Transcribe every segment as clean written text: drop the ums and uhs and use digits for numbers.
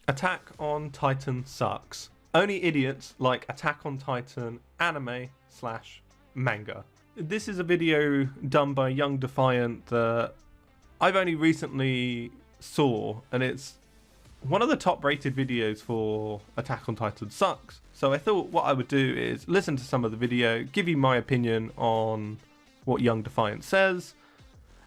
Attack on Titan sucks. Only idiots like Attack on Titan anime slash manga. This is a video done by Young Defiant that I've only recently saw, and it's one of the top rated videos for Attack on Titan sucks. So I thought what I would do is listen to some of the video, give you my opinion on what Young Defiant says,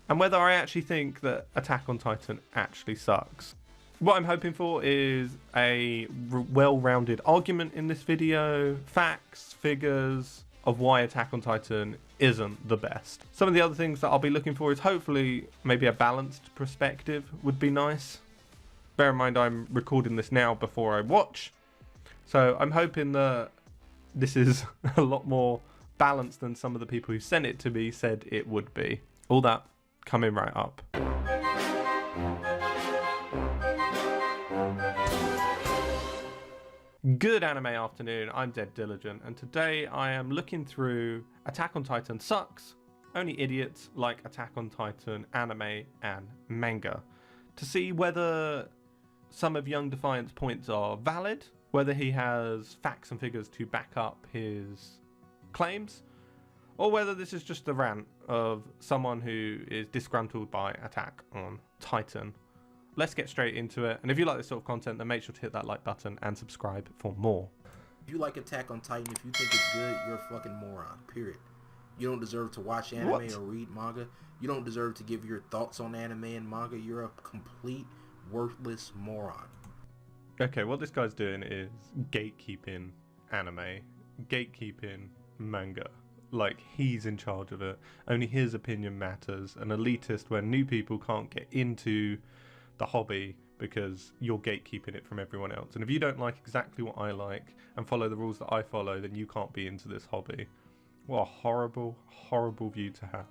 and whether I actually think that Attack on Titan actually sucks. What I'm hoping for is a well-rounded argument in this video, facts, figures of why Attack on Titan isn't the best. Some of the other things that I'll be looking for is hopefully maybe a balanced perspective would be nice. Bear in mind I'm recording this now before I watch, so I'm hoping that this is a lot more balanced than some of the people who sent it to me said it would be. All that coming right up. Good anime afternoon, I'm Dead Diligent, and today I am looking through Attack on Titan sucks, only idiots like Attack on Titan anime and manga, to see whether some of Young Defiant's points are valid, whether he has facts and figures to back up his claims, or whether this is just a rant of someone who is disgruntled by Attack on Titan. Let's get straight into it, and if you like this sort of content, then make sure to hit that like button and subscribe for more. If you like Attack on Titan, if you think it's good, you're a fucking moron, period. You don't deserve to watch anime or read manga. You don't deserve to give your thoughts on anime and manga. You're a complete worthless moron. Okay, what this guy's doing is gatekeeping anime, gatekeeping manga. Like, he's in charge of it. Only his opinion matters. An elitist where new people can't get into the hobby because you're gatekeeping it from everyone else. And if you don't like exactly what I like and follow the rules that I follow, then you can't be into this hobby. What a horrible, horrible view to have.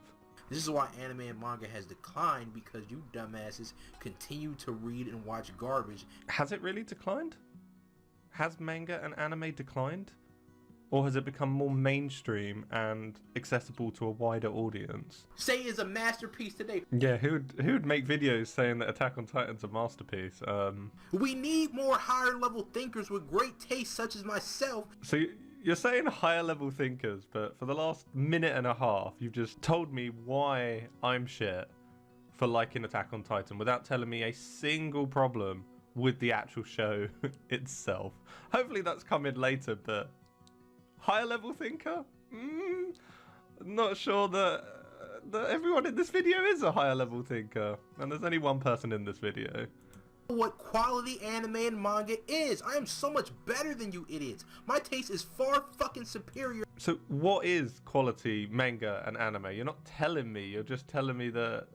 This is why anime and manga has declined, because you dumbasses continue to read and watch garbage. Has it really declined? Has manga and anime declined? Or has it become more mainstream and accessible to a wider audience? Say is a masterpiece today. Yeah, who would make videos saying that Attack on Titan's a masterpiece? We need more higher level thinkers with great taste such as myself. So you're saying higher level thinkers, but for the last minute and a half, you've just told me why I'm shit for liking Attack on Titan without telling me a single problem with the actual show itself. Hopefully that's coming later, but higher level thinker? Not sure that everyone in this video is a higher level thinker, and there's only one person in this video. What quality anime and manga is. I am so much better than you idiots. My taste is far fucking superior. So what is quality manga and anime? You're not telling me, you're just telling me that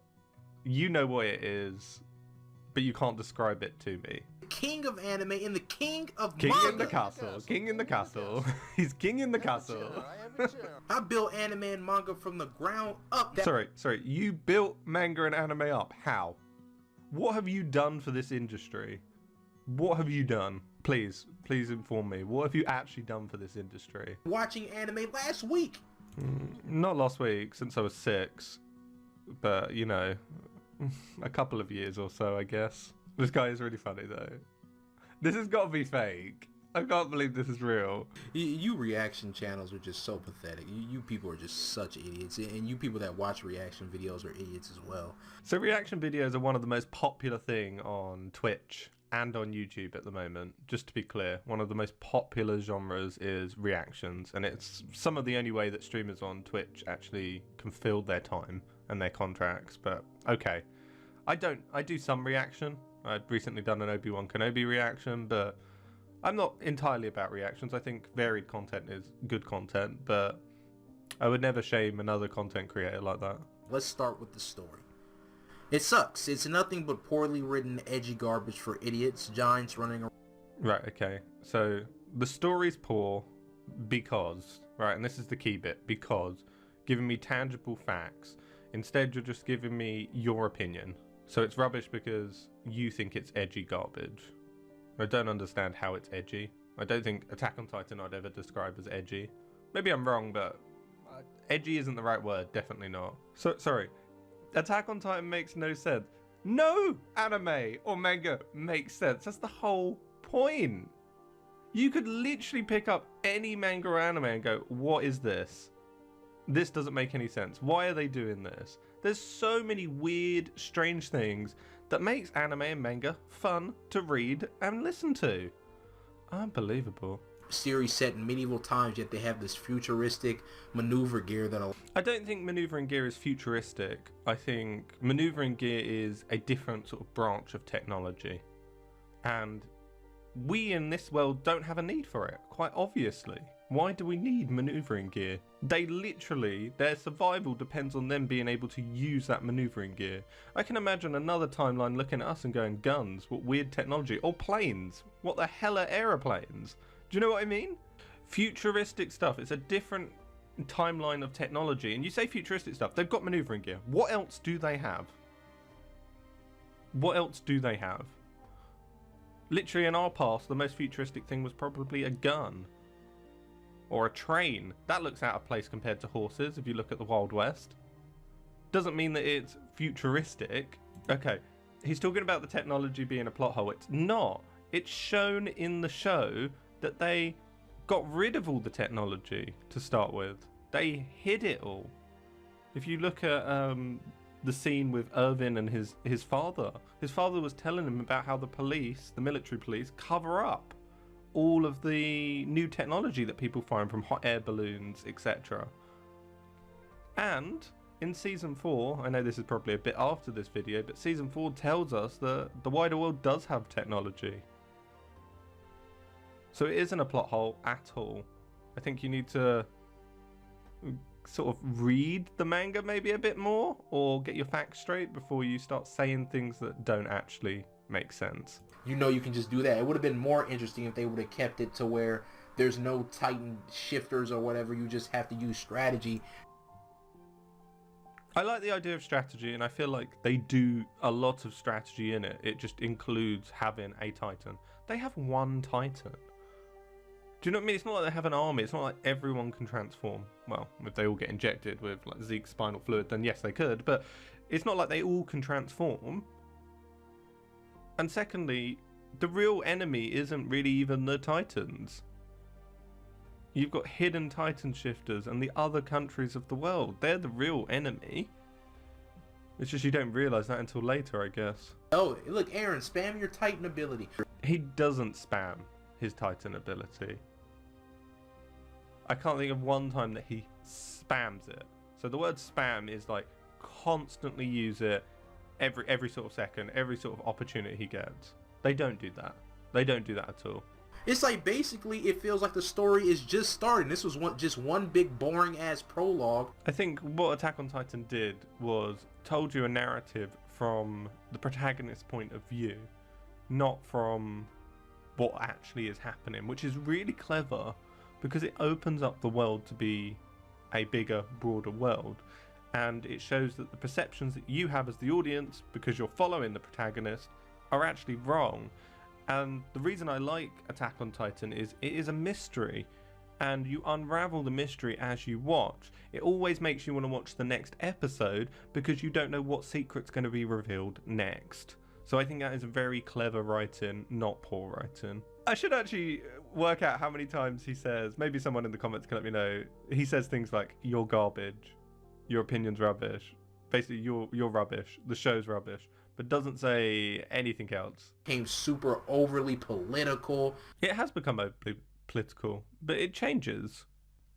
you know what it is, but you can't describe it to me. King of anime and the king of King manga. in the castle, king in the castle. He's king in the castle. I built anime and manga from the ground up. Sorry, you built manga and anime up. How? What have you done for this industry? What have you done? Please inform me. What have you actually done for this industry? Watching anime last week. Not last week, since I was 6. But, you know, a couple of years or so, I guess. This guy is really funny, though. This has got to be fake. I can't believe this is real. You reaction channels are just so pathetic. You people are just such idiots. And you people that watch reaction videos are idiots as well. So reaction videos are one of the most popular thing on Twitch and on YouTube at the moment. Just to be clear, one of the most popular genres is reactions. And it's some of the only way that streamers on Twitch actually can fill their time and their contracts. But okay, I do some reaction. I'd recently done an Obi-Wan Kenobi reaction, but I'm not entirely about reactions. I think varied content is good content, but I would never shame another content creator like that. Let's start with the story. It sucks. It's nothing but poorly written, edgy garbage for idiots, giants running around. Right, okay. So the story's poor because, right, and this is the key bit, because giving me tangible facts. Instead, you're just giving me your opinion. So it's rubbish because you think it's edgy garbage. I don't understand how it's edgy. I don't think Attack on Titan I'd ever describe as edgy. Maybe I'm wrong, but edgy isn't the right word. Definitely not. So sorry. Attack on Titan makes no sense. No anime or manga makes sense. That's the whole point. You could literally pick up any manga or anime and go, what is this? This doesn't make any sense. Why are they doing this? There's so many weird, strange things that makes anime and manga fun to read and listen to. Unbelievable. Series set in medieval times, yet they have this futuristic maneuver gear that... I don't think maneuvering gear is futuristic. I think maneuvering gear is a different sort of branch of technology. And we in this world don't have a need for it, quite obviously. Why do we need maneuvering gear? They literally, their survival depends on them being able to use that maneuvering gear. I can imagine another timeline looking at us and going, guns, what weird technology. Or planes, what the hell are aeroplanes? Do you know what I mean? Futuristic stuff, it's a different timeline of technology. And you say futuristic stuff, they've got maneuvering gear. What else do they have? What else do they have? Literally in our past, the most futuristic thing was probably a gun. Or a train. That looks out of place compared to horses if you look at the Wild West. Doesn't mean that it's futuristic. Okay, he's talking about the technology being a plot hole. It's not. It's shown in the show that they got rid of all the technology to start with. They hid it all. If you look at the scene with Irvin and his father was telling him about how the police, the military police, cover up all of the new technology that people find from hot air balloons, etc. And in season 4, I know this is probably a bit after this video, but season 4 tells us that the wider world does have technology. So it isn't a plot hole at all. I think you need to sort of read the manga maybe a bit more, or get your facts straight before you start saying things that don't actually make sense. You know, you can just do that. It would have been more interesting if they would have kept it to where there's no Titan shifters or whatever. You just have to use strategy. I like the idea of strategy, and I feel like they do a lot of strategy in it. It just includes having a Titan. They have one Titan. Do you know what I mean? It's not like they have an army. It's not like everyone can transform. Well, if they all get injected with like Zeke's spinal fluid, then yes, they could. But it's not like they all can transform. And secondly, the real enemy isn't really even the Titans. You've got hidden Titan shifters and the other countries of the world. They're the real enemy. It's just you don't realise that until later, I guess. Oh, look, Aaron, spam your Titan ability. He doesn't spam his Titan ability. I can't think of one time that he spams it. So the word spam is like constantly use it every sort of second, every sort of opportunity he gets. They don't do that. They don't do that at all. It's like basically it feels like the story is just starting. This was just one big boring ass prologue. I think what Attack on Titan did was told you a narrative from the protagonist's point of view, not from what actually is happening, which is really clever because it opens up the world to be a bigger, broader world. And it shows that the perceptions that you have as the audience, because you're following the protagonist, are actually wrong. And the reason I like Attack on Titan is it is a mystery, and you unravel the mystery as you watch. It always makes you want to watch the next episode because you don't know what secret's going to be revealed next. So I think that is very clever writing, not poor writing. I should actually work out how many times he says, maybe someone in the comments can let me know, he says things like, you're garbage, your opinion's rubbish, basically you're rubbish, the show's rubbish, but doesn't say anything else. Became super overly political. It has become overly political, but it changes.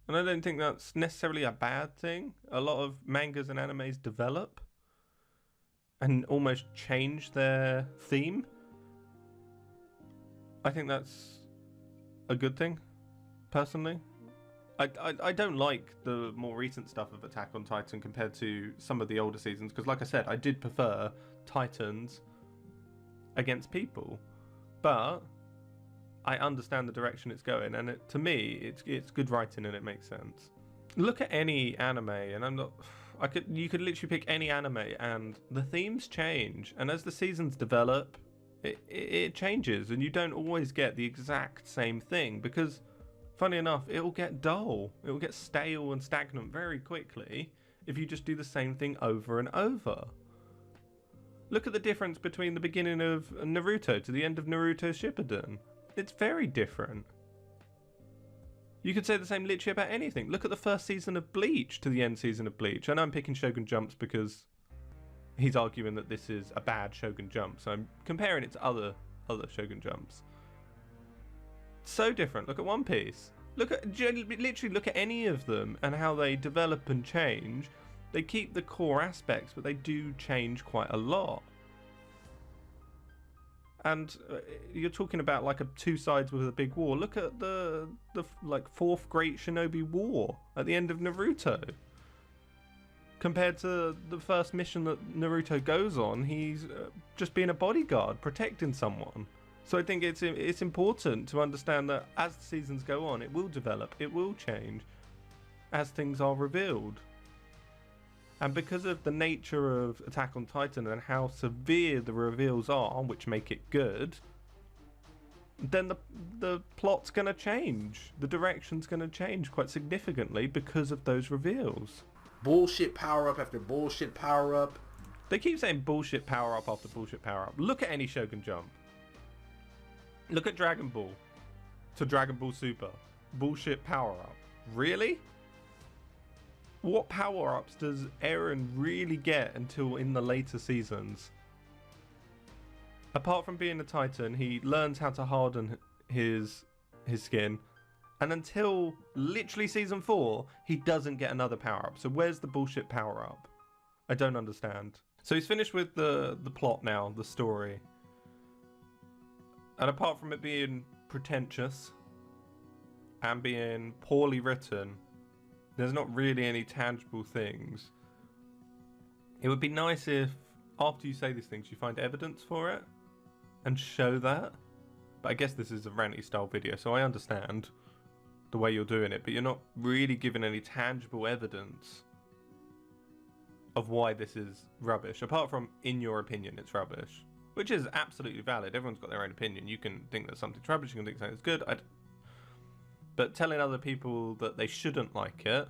And I don't think that's necessarily a bad thing. A lot of mangas and animes develop and almost change their theme. I think that's a good thing, personally. I don't like the more recent stuff of Attack on Titan compared to some of the older seasons, because like I said, I did prefer Titans against people, but I understand the direction it's going, and to me it's good writing and it makes sense. Look at any anime, and you could literally pick any anime and the themes change, and as the seasons develop it changes, and you don't always get the exact same thing, because funny enough, it'll get dull. It'll get stale and stagnant very quickly if you just do the same thing over and over. Look at the difference between the beginning of Naruto to the end of Naruto Shippuden. It's very different. You could say the same literally about anything. Look at the first season of Bleach to the end season of Bleach. I know I'm picking Shogun Jumps because he's arguing that this is a bad Shogun Jump, so I'm comparing it to other Shogun Jumps. So different. Look at One Piece. Literally look at any of them and how they develop and change. They keep the core aspects, but they do change quite a lot. And you're talking about like two sides with a big war. Look at the like fourth Great Shinobi War at the end of Naruto. Compared to the first mission that Naruto goes on, he's just being a bodyguard, protecting someone. So I think it's important to understand that as the seasons go on, it will develop, it will change as things are revealed. And because of the nature of Attack on Titan and how severe the reveals are, which make it good, then the plot's going to change. The direction's going to change quite significantly because of those reveals. Bullshit power-up after bullshit power-up. They keep saying bullshit power-up after bullshit power-up. Look at any Shogun Jump. Look at Dragon Ball to Dragon Ball Super. Bullshit power-up. Really? What power-ups does Eren really get until in the later seasons? Apart from being a Titan, he learns how to harden his skin. And until literally season 4, he doesn't get another power-up. So where's the bullshit power-up? I don't understand. So he's finished with the plot now, the story. And apart from it being pretentious and being poorly written, there's not really any tangible things. It would be nice if, after you say these things, you find evidence for it and show that. But I guess this is a ranty style video, so I understand the way you're doing it, but you're not really giving any tangible evidence of why this is rubbish, apart from, in your opinion, it's rubbish. Which is absolutely valid. Everyone's got their own opinion. You can think that something's rubbish, you can think something's good. But telling other people that they shouldn't like it,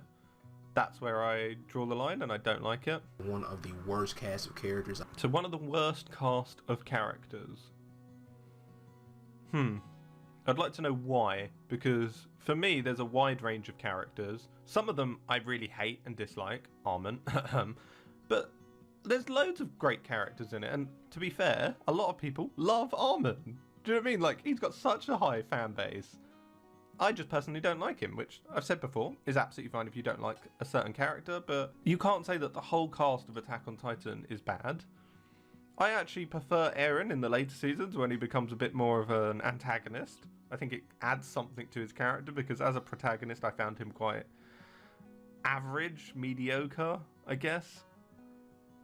that's where I draw the line, and I don't like it. One of the worst cast of characters. So one of the worst cast of characters. I'd like to know why, because for me, there's a wide range of characters. Some of them I really hate and dislike. Armin. But there's loads of great characters in it, and to be fair, a lot of people love Armin. Do you know what I mean? Like, he's got such a high fan base. I just personally don't like him, which I've said before is absolutely fine if you don't like a certain character, but you can't say that the whole cast of Attack on Titan is bad. I actually prefer Eren in the later seasons when he becomes a bit more of an antagonist. I think it adds something to his character, because as a protagonist I found him quite average, mediocre, I guess.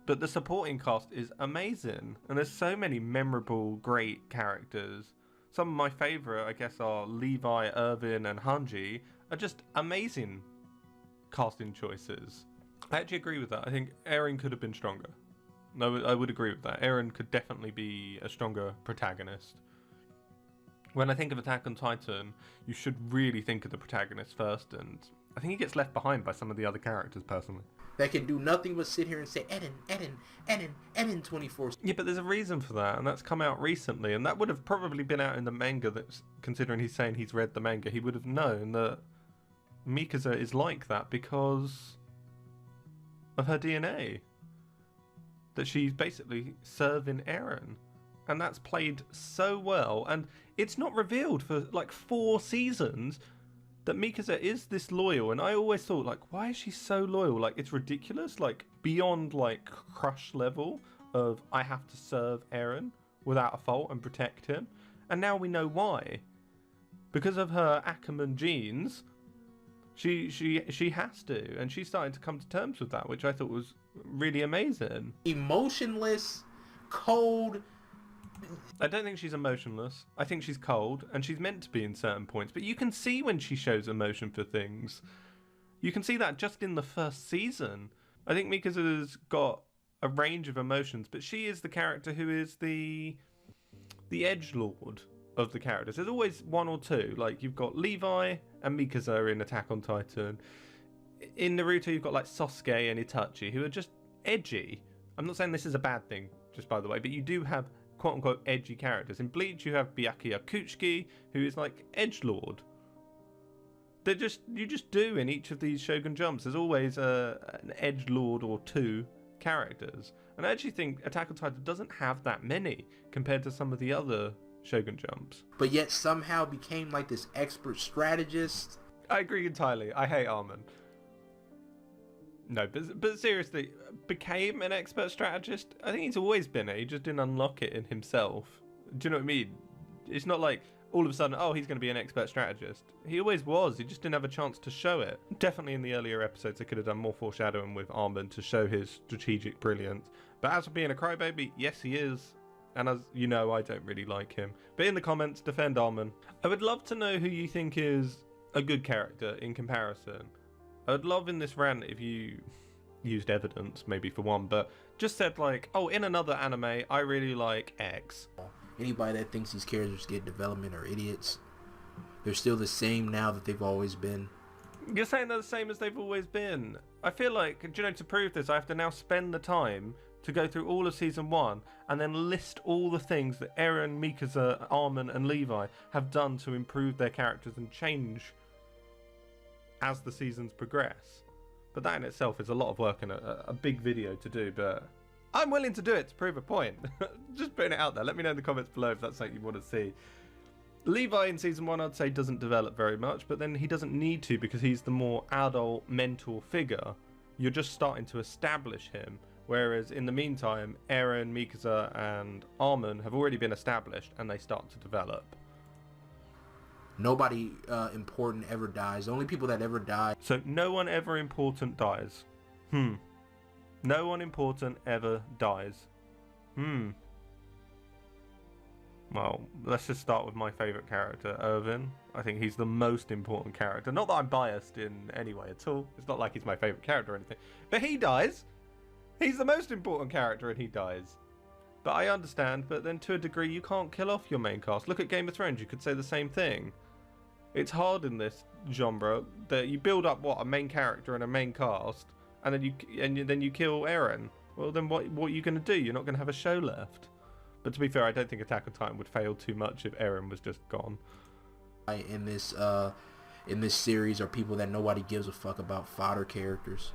But the supporting cast is amazing, and there's so many memorable, great characters. Some of my favourite, I guess, are Levi, Irvin, and Hanji, are just amazing casting choices. I actually agree with that. I think Eren could have been stronger. No, I would agree with that. Eren could definitely be a stronger protagonist. When I think of Attack on Titan, you should really think of the protagonist first, and I think he gets left behind by some of the other characters, personally. That can do nothing but sit here and say, Eren 24. Yeah, but there's a reason for that, and that's come out recently, and that would have probably been out in the manga, that's, considering he's saying he's read the manga, he would have known that Mikasa is like that because of her DNA. That she's basically serving Eren. And that's played so well, and it's not revealed for like 4 seasons that Mikasa is this loyal, and I always thought, like, why is she so loyal? Like, it's ridiculous, like, beyond, like, crush level of I have to serve Eren without a fault and protect him. And now we know why. Because of her Ackerman genes, she has to, and she's starting to come to terms with that, which I thought was really amazing. Emotionless, cold. I don't think she's emotionless. I think she's cold, and she's meant to be in certain points. But you can see when she shows emotion for things. You can see that just in the first season. I think Mikasa's got a range of emotions, but she is the character who is the edgelord of the characters. There's always one or two. Like, you've got Levi and Mikasa in Attack on Titan. In Naruto, you've got like Sasuke and Itachi, who are just edgy. I'm not saying this is a bad thing. just by the way, but you do have quote-unquote edgy characters. In Bleach, you have Byakuya Kuchiki, who is like edgelord. You just do in each of these Shogun Jumps. There's always an edgelord or two characters. And I actually think Attack on Titan doesn't have that many compared to some of the other Shogun Jumps. But yet somehow became like this expert strategist. I agree entirely. I hate Armin. No, but seriously, became an expert strategist? I think he's always been it. He just didn't unlock it in himself. Do you know what I mean? It's not like all of a sudden, oh, he's going to be an expert strategist. He always was. He just didn't have a chance to show it. Definitely in the earlier episodes, they could have done more foreshadowing with Armin to show his strategic brilliance. But as for being a crybaby, yes, he is. And as you know, I don't really like him. But in the comments, defend Armin. I would love to know who you think is a good character in comparison. I would love in this rant if you used evidence, maybe for one, but just said like, oh, in another anime, I really like X. Anybody that thinks these characters get development are idiots. They're still the same now that they've always been. You're saying they're the same as they've always been. I feel like, do you know, to prove this, I have to now spend the time to go through all of Season 1 and then list all the things that Eren, Mikasa, Armin and Levi have done to improve their characters and change as the seasons progress. But that in itself is a lot of work and a big video to do, but I'm willing to do it to prove a point. Just putting it out there. Let me know in the comments below if that's something you want to see. Levi in Season 1 I'd say doesn't develop very much, but then he doesn't need to because he's the more adult mentor figure. You're just starting to establish him, whereas in the meantime Eren, Mikasa and Armin have already been established and they start to develop. Nobody important ever dies. The only people that ever die. So no one ever important dies. No one important ever dies. Well, let's just start with my favourite character, Irvin. I think he's the most important character. Not that I'm biased in any way at all. It's not like he's my favourite character or anything. But he dies. He's the most important character and he dies. But I understand, but then to a degree you can't kill off your main cast. Look at Game of Thrones, you could say the same thing. It's hard in this genre that you build up, a main character and a main cast, and then you kill Eren. Well, then what are you going to do? You're not going to have a show left. But to be fair, I don't think Attack on Titan would fail too much if Eren was just gone. In this series are people that nobody gives a fuck about, fodder characters.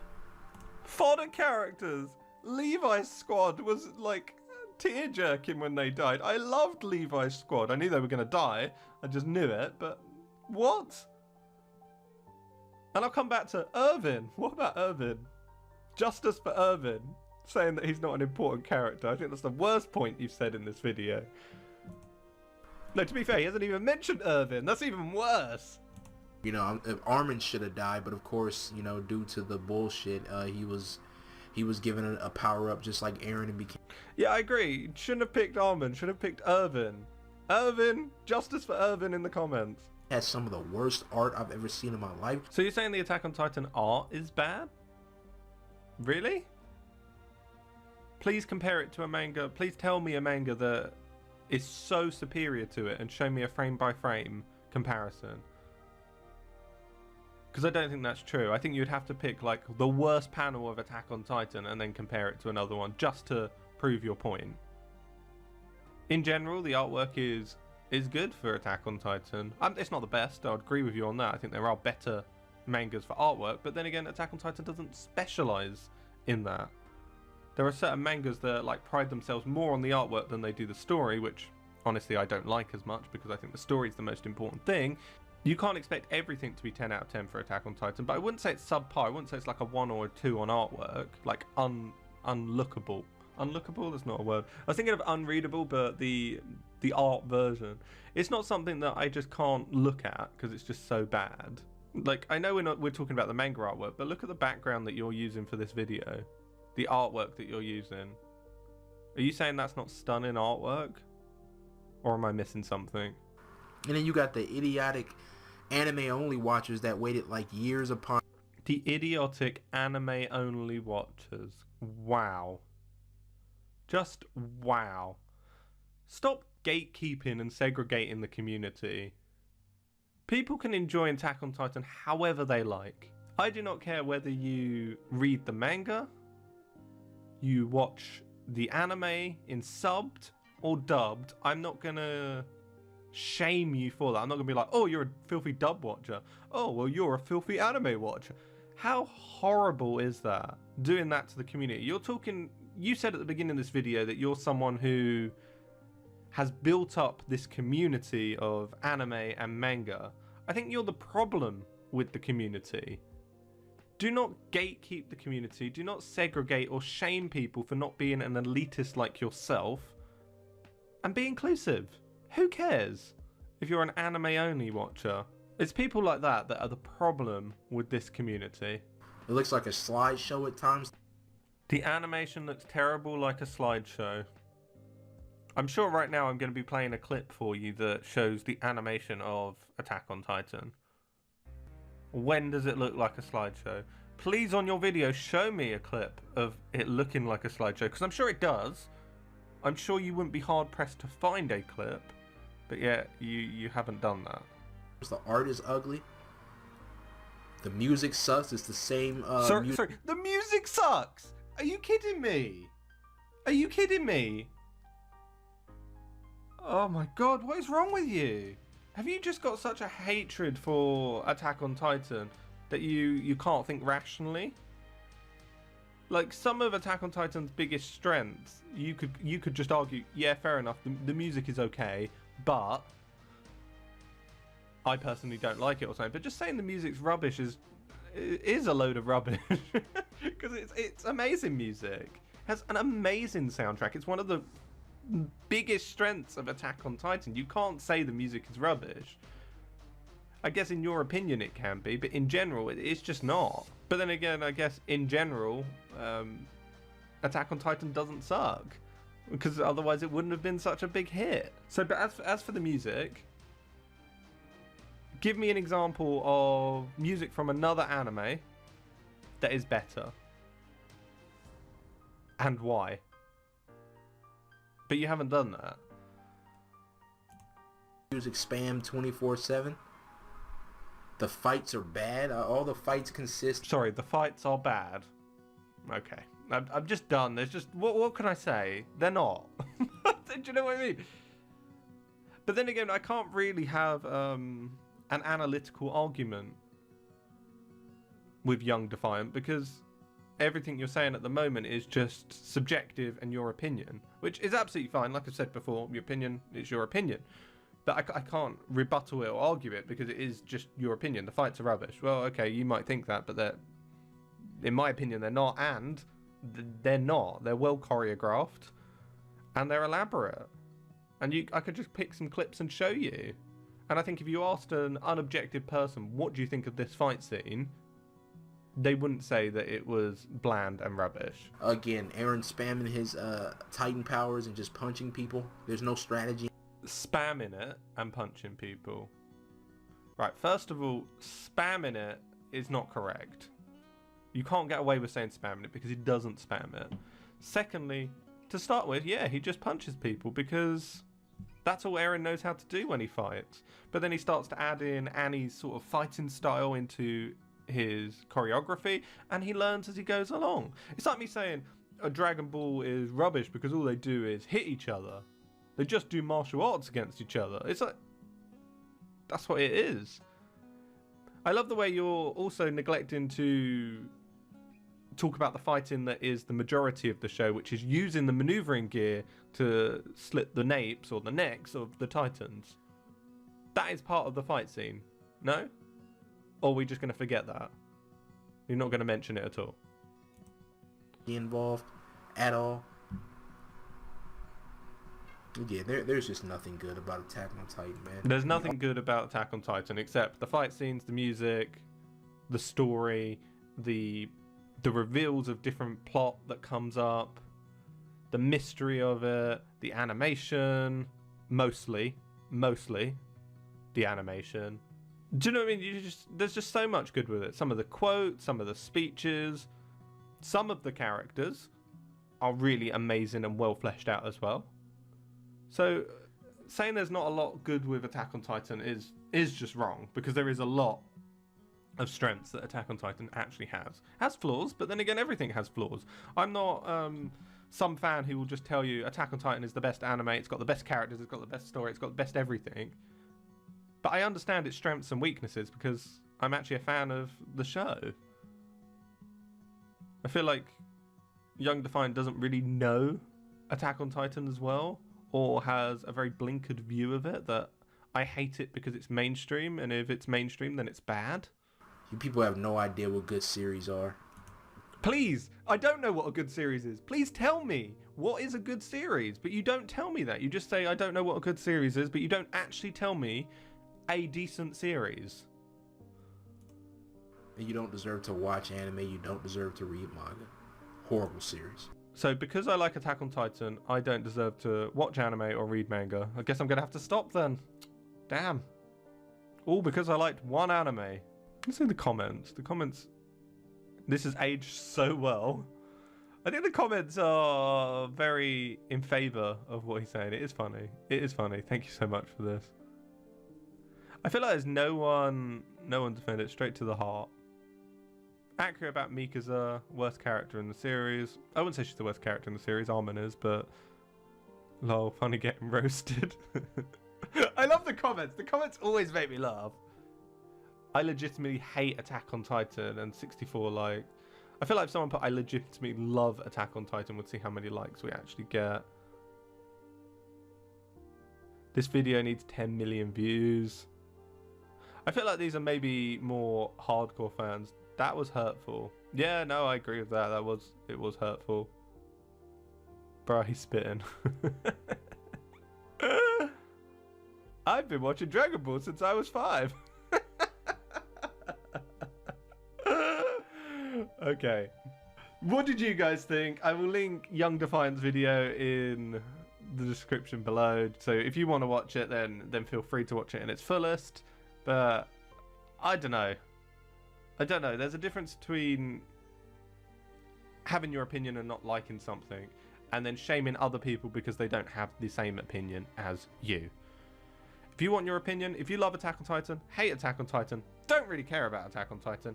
Fodder characters? Levi's squad was like tear-jerking when they died. I loved Levi's squad. I knew they were going to die. I just knew it, but what? And I'll come back to Irvin. What about Irvin? Justice for Irvin. Saying that he's not an important character. I think that's the worst point you've said in this video. No, to be fair, he hasn't even mentioned Irvin. That's even worse. You know, Armin should have died, but of course, you know, due to the bullshit, he was given a power-up just like Eren and became... Yeah, I agree. Shouldn't have picked Armin. Should have picked Irvin. Irvin, justice for Irvin in the comments. Has some of the worst art I've ever seen in my life. So you're saying the Attack on Titan art is bad? Really? Please compare it to a manga. Please tell me a manga that is so superior to it and show me a frame-by-frame comparison. Because I don't think that's true. I think you'd have to pick like the worst panel of Attack on Titan and then compare it to another one just to prove your point. In general, the artwork is good for Attack on Titan. It's not the best, I would agree with you on that. I think there are better mangas for artwork, but then again, Attack on Titan doesn't specialise in that. There are certain mangas that like pride themselves more on the artwork than they do the story, which honestly I don't like as much because I think the story is the most important thing. You can't expect everything to be 10 out of 10 for Attack on Titan, but I wouldn't say it's subpar. I wouldn't say it's like a 1 or a 2 on artwork, like unlookable. Unlookable? That's not a word. I was thinking of unreadable, but the art version. It's not something that I just can't look at because it's just so bad. Like, I know we're talking about the manga artwork, but look at the background that you're using for this video. The artwork that you're using. Are you saying that's not stunning artwork? Or am I missing something? And then you got the idiotic anime-only watchers that waited like years upon... The idiotic anime-only watchers. Wow. Just wow. Stop gatekeeping and segregating the community. People can enjoy Attack on Titan however they like. I do not care whether you read the manga, you watch the anime in subbed or dubbed, I'm not gonna shame you for that. I'm not gonna be like, oh, you're a filthy dub watcher. Oh, well, you're a filthy anime watcher. How horrible is that? Doing that to the community. You said at the beginning of this video that you're someone who has built up this community of anime and manga. I think you're the problem with the community. Do not gatekeep the community. Do not segregate or shame people for not being an elitist like yourself. And be inclusive. Who cares if you're an anime-only watcher? It's people like that that are the problem with this community. It looks like a slideshow at times. The animation looks terrible, like a slideshow. I'm sure right now I'm going to be playing a clip for you that shows the animation of Attack on Titan. When does it look like a slideshow? Please, on your video, show me a clip of it looking like a slideshow, because I'm sure it does. I'm sure you wouldn't be hard-pressed to find a clip, but yet you haven't done that. The art is ugly. The music sucks. It's the same. Sorry, the music sucks. Are you kidding me? Are you kidding me? Oh my god, what is wrong with you? Have you just got such a hatred for Attack on Titan that you can't think rationally? Like, some of Attack on Titan's biggest strengths, you could just argue, yeah, fair enough, the music is okay, but I personally don't like it or something. But just saying the music's rubbish is a load of rubbish. Because it's amazing music. It has an amazing soundtrack. It's one of the biggest strengths of Attack on Titan. You can't say the music is rubbish. I guess in your opinion it can be, but in general it's just not. But then again, I guess in general, Attack on Titan doesn't suck, because otherwise it wouldn't have been such a big hit. So, but as for the music, give me an example of music from another anime that is better, and why. But you haven't done that. Music spam 24/7. The fights are bad. All the fights consist. Sorry, the fights are bad. Okay, I'm just done. There's just what can I say? They're not. Do you know what I mean? But then again, I can't really have an analytical argument with Young Defiant, because everything you're saying at the moment is just subjective and your opinion, which is absolutely fine. Like I said before, your opinion is your opinion. But I can't rebuttal it or argue it, because it is just your opinion. The fights are rubbish. Well, okay, you might think that, but in my opinion, they're not. And they're not. They're well choreographed, and they're elaborate. And I could just pick some clips and show you. And I think if you asked an unobjective person, what do you think of this fight scene, they wouldn't say that it was bland and rubbish. Again, Aaron spamming his Titan powers and just punching people. There's no strategy. Spamming it and punching people. Right, first of all, spamming it is not correct. You can't get away with saying spamming it, because he doesn't spam it. Secondly, to start with, yeah, he just punches people because that's all Aaron knows how to do when he fights. But then he starts to add in Annie's sort of fighting style into his choreography, and he learns as he goes along. It's like me saying a Dragon Ball is rubbish because all they do is hit each other. They just do martial arts against each other. It's like, that's what it is. I love the way you're also neglecting to talk about the fighting that is the majority of the show, which is using the maneuvering gear to slit the napes or the necks of the Titans. That is part of the fight scene, no? Or are we just going to forget that? You're not going to mention it at all? Involved at all. Yeah, there's just nothing good about Attack on Titan, man. There's nothing good about Attack on Titan except the fight scenes, the music, the story, the reveals of different plot that comes up, the mystery of it, the animation, mostly the animation. Do you know what I mean? There's just so much good with it. Some of the quotes, some of the speeches, some of the characters are really amazing and well fleshed out as well. So saying there's not a lot good with Attack on Titan is just wrong, because there is a lot of strengths that Attack on Titan actually has. Has flaws, but then again, everything has flaws. I'm not some fan who will just tell you Attack on Titan is the best anime, it's got the best characters, it's got the best story, it's got the best everything. But I understand its strengths and weaknesses because I'm actually a fan of the show. I feel like Young Defiant doesn't really know Attack on Titan as well, or has a very blinkered view of it, that I hate it because it's mainstream, and if it's mainstream then it's bad. You people have no idea what good series are. Please, I don't know what a good series is. Please tell me what is a good series, but you don't tell me that. You just say I don't know what a good series is, but you don't actually tell me a decent series. And you don't deserve to watch anime, you don't deserve to read manga. Horrible series. So because I like Attack on Titan, I don't deserve to watch anime or read manga. I guess I'm going to have to stop then. Damn. All because I liked one anime. Let's see the comments. The comments... This has aged so well. I think the comments are very in favour of what he's saying. It is funny. It is funny. Thank you so much for this. I feel like there's no one defend it. Straight to the heart. Accurate about Mika's worst character in the series. I wouldn't say she's the worst character in the series. Armin is, but lol, funny getting roasted. I love the comments. The comments always make me laugh. I legitimately hate Attack on Titan, and 64 likes. I feel like if someone put I legitimately love Attack on Titan, would see how many likes we actually get. This video needs 10 million views. I feel like these are maybe more hardcore fans. That was hurtful. Yeah, no, I agree with that. It was hurtful. Bro, he's spitting. I've been watching Dragon Ball since I was 5. Okay. What did you guys think? I will link Young Defiant's video in the description below. So if you want to watch it, then feel free to watch it in its fullest. But I don't know. There's a difference between having your opinion and not liking something, and then shaming other people because they don't have the same opinion as you. If you want your opinion, if you love Attack on Titan, hate Attack on Titan, don't really care about Attack on Titan,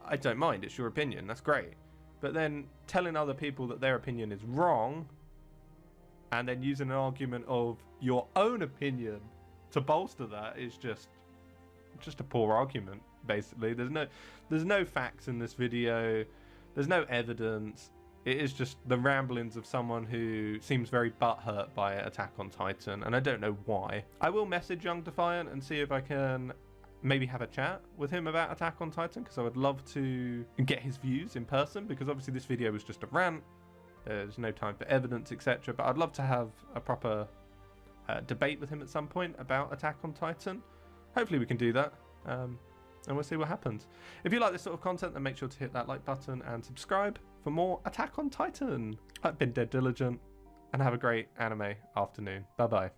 I don't mind, it's your opinion, that's great. But then telling other people that their opinion is wrong, and then using an argument of your own opinion to bolster that is just a poor argument, basically. There's no facts in this video, there's no evidence. It is just the ramblings of someone who seems very butthurt by Attack on Titan, and I don't know why. I will message Young Defiant and see if I can maybe have a chat with him about Attack on Titan, because I would love to get his views in person, because obviously this video was just a rant. There's no time for evidence, etc. But I'd love to have a proper debate with him at some point about Attack on Titan. Hopefully we can do that. And we'll see what happens. If you like this sort of content, then make sure to hit that like button and subscribe for more Attack on Titan. I've been Dead Diligent, and have a great anime afternoon. Bye bye.